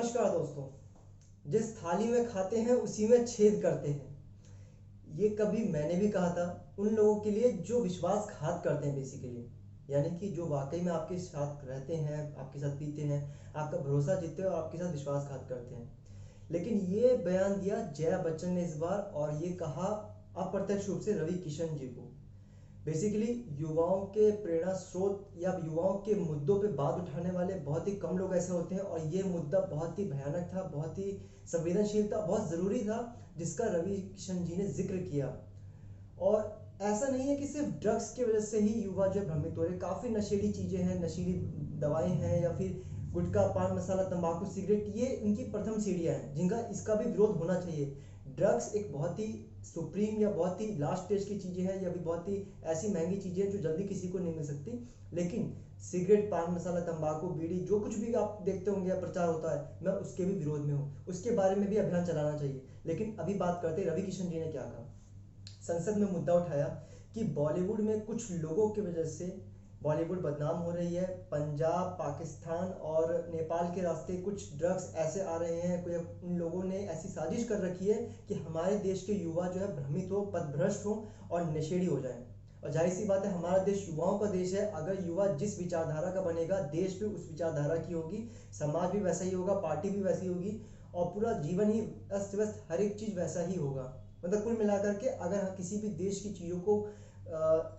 नमस्कार दोस्तों। जिस थाली में खाते हैं उसी में छेद करते हैं। ये कभी मैंने भी कहा था उन लोगों के लिए जो विश्वासघात करते हैं बेसिकली, यानी कि जो वाकई में आपके साथ रहते हैं, आपके साथ पीते हैं, आपका भरोसा जीतते हैं और आपके साथ विश्वासघात करते हैं। लेकिन ये बयान दिया जया बच्चन ने इस बार, और ये कहा अप्रत्यक्ष रूप से रवि किशन जी को। बेसिकली युवाओं के प्रेरणा स्रोत या युवाओं के मुद्दों पे बात उठाने वाले बहुत ही कम लोग ऐसे होते हैं, और ये मुद्दा बहुत ही भयानक था, बहुत ही संवेदनशील था, बहुत ज़रूरी था, जिसका रवि किशन जी ने जिक्र किया। और ऐसा नहीं है कि सिर्फ ड्रग्स की वजह से ही युवा जो है भ्रमित हो रहे, काफ़ी नशेड़ी चीज़ें हैं, नशीली दवाएं हैं, या फिर गुटखा, पान मसाला, तंबाकू, सिगरेट, ये इनकी प्रथम सीढ़ियाँ हैं जिनका इसका भी विरोध होना चाहिए। ड्रग्स एक बहुत ही सुप्रीम या बहुत ही लास्ट स्टेज की चीज़ें हैं, या भी बहुत ही ऐसी महंगी चीज़ें हैं जो जल्दी किसी को नहीं मिल सकती। लेकिन सिगरेट, पान मसाला, तंबाकू, बीड़ी, जो कुछ भी आप देखते होंगे या प्रचार होता है, मैं उसके भी विरोध में हूँ, उसके बारे में भी अभियान चलाना चाहिए। लेकिन अभी बात करते हैं रवि किशन जी ने क्या कहा। संसद में मुद्दा उठाया कि बॉलीवुड में कुछ लोगों की वजह से बॉलीवुड बदनाम हो रही है। पंजाब, पाकिस्तान और नेपाल के रास्ते कुछ ड्रग्स ऐसे आ रहे हैं, कोई उन लोगों ने ऐसी साजिश कर रखी है कि हमारे देश के युवा जो है भ्रमित हो, पथभ्रष्ट हो और नशेड़ी हो जाएं। और जाहिर सी बात है, हमारा देश युवाओं का देश है। अगर युवा जिस विचारधारा का बनेगा, देश भी उस विचारधारा की होगी, समाज भी वैसा ही होगा, पार्टी भी वैसी होगी, और पूरा जीवन ही अस्त व्यस्त, हर एक चीज़ वैसा ही होगा। मतलब कुल मिलाकर के अगर किसी भी देश की चीज़ों को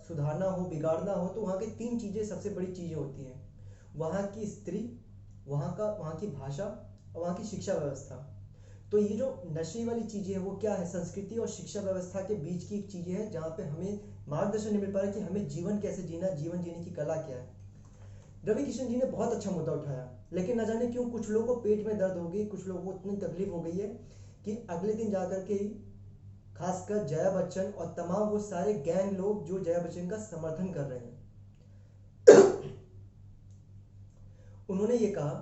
सुधारना हो, बिगाड़ना हो, तो वहाँ की तीन चीज़ें सबसे बड़ी चीज़ें होती हैं। वहाँ की स्त्री, वहाँ की भाषा और वहाँ की शिक्षा व्यवस्था। तो ये जो नशे वाली चीज़ें हैं वो क्या है, संस्कृति और शिक्षा व्यवस्था के बीच की एक चीज़ें हैं, जहाँ पे हमें मार्गदर्शन नहीं मिल पा रहा है कि हमें जीवन कैसे जीना, जीवन जीने की कला क्या है। रवि किशन जी ने बहुत अच्छा मुद्दा उठाया, लेकिन न जाने क्यों कुछ लोगों को पेट में दर्द हो गई, कुछ लोगों को इतनी तकलीफ हो गई है कि अगले दिन जाकर के ही खासकर जया बच्चन और तमाम वो सारे गैंग लोग जो जया बच्चन का समर्थन कर रहे हैं, उन्होंने ये कहा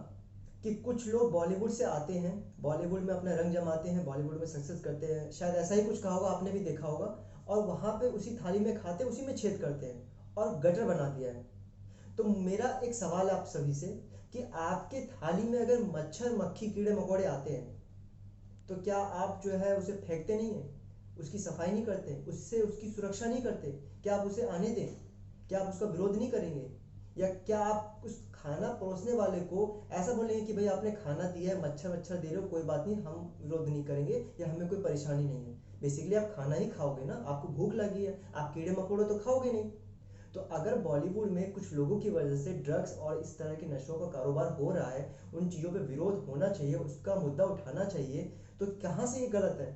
कि कुछ लोग बॉलीवुड से आते हैं, बॉलीवुड में अपना रंग जमाते हैं, बॉलीवुड में सक्सेस करते हैं, शायद ऐसा ही कुछ कहा होगा, आपने भी देखा होगा, और वहाँ पे उसी थाली में खाते, उसी में छेद करते हैं और गटर बना दिया है। तो मेरा एक सवाल है आप सभी से कि आपके थाली में अगर मच्छर, मक्खी, कीड़े मकोड़े आते हैं, तो क्या आप जो है उसे फेंकते नहीं हैं, उसकी सफाई नहीं करते, उससे उसकी सुरक्षा नहीं करते? क्या आप उसे आने दें? क्या आप उसका विरोध नहीं करेंगे? या क्या आप उस खाना परोसने वाले को ऐसा बोलेंगे कि भाई आपने खाना दिया है, मच्छर मच्छर दे रहे हो, कोई बात नहीं, हम विरोध नहीं करेंगे या हमें कोई परेशानी नहीं है? बेसिकली आप खाना ही खाओगे ना, आपको भूख लगी है, आप कीड़े मकोड़े तो खाओगे नहीं। तो अगर बॉलीवुड में कुछ लोगों की वजह से ड्रग्स और इस तरह के नशों का कारोबार हो रहा है, उन चीज़ों पे विरोध होना चाहिए, उसका मुद्दा उठाना चाहिए, तो कहाँ से ये गलत है?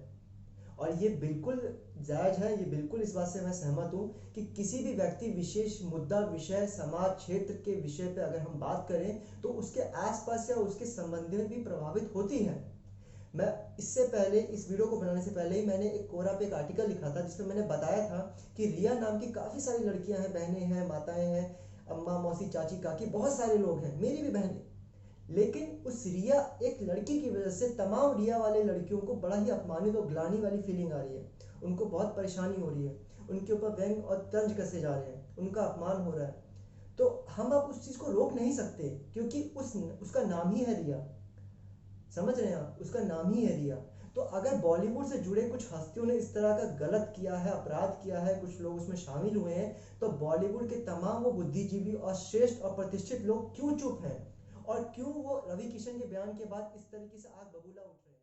और ये बिल्कुल जायज़ है, ये बिल्कुल इस बात से मैं सहमत हूँ कि किसी भी व्यक्ति विशेष मुद्दा, विषय, समाज, क्षेत्र के विषय पे अगर हम बात करें तो उसके आसपास या उसके संबंध में भी प्रभावित होती है। मैं इससे पहले, इस वीडियो को बनाने से पहले ही मैंने एक कोरा पे एक आर्टिकल लिखा था जिसमें मैंने बताया था कि रिया नाम की काफ़ी सारी लड़कियां हैं, बहनें हैं, माताएं हैं, अम्मा, मौसी, चाची, काकी, बहुत सारे लोग हैं, मेरी भी बहनें। लेकिन उस रिया एक लड़की की वजह से तमाम रिया वाले लड़कियों को बड़ा ही अपमानित और ग्लानि वाली फीलिंग आ रही है, उनको बहुत परेशानी हो रही है, उनके ऊपर व्यंग और तंज कसे जा रहे हैं, उनका अपमान हो रहा है। तो हम अब उस चीज़ को रोक नहीं सकते, क्योंकि उसका नाम ही है रिया। समझ रहे हैं आप, उसका नाम ही है रिया। तो अगर बॉलीवुड से जुड़े कुछ हस्तियों ने इस तरह का गलत किया है, अपराध किया है, कुछ लोग उसमें शामिल हुए हैं, तो बॉलीवुड के तमाम वो बुद्धिजीवी और श्रेष्ठ और प्रतिष्ठित लोग क्यों चुप हैं, और क्यों वो रवि किशन के बयान के बाद इस तरीके से आग बबूला उठ रहे हैं?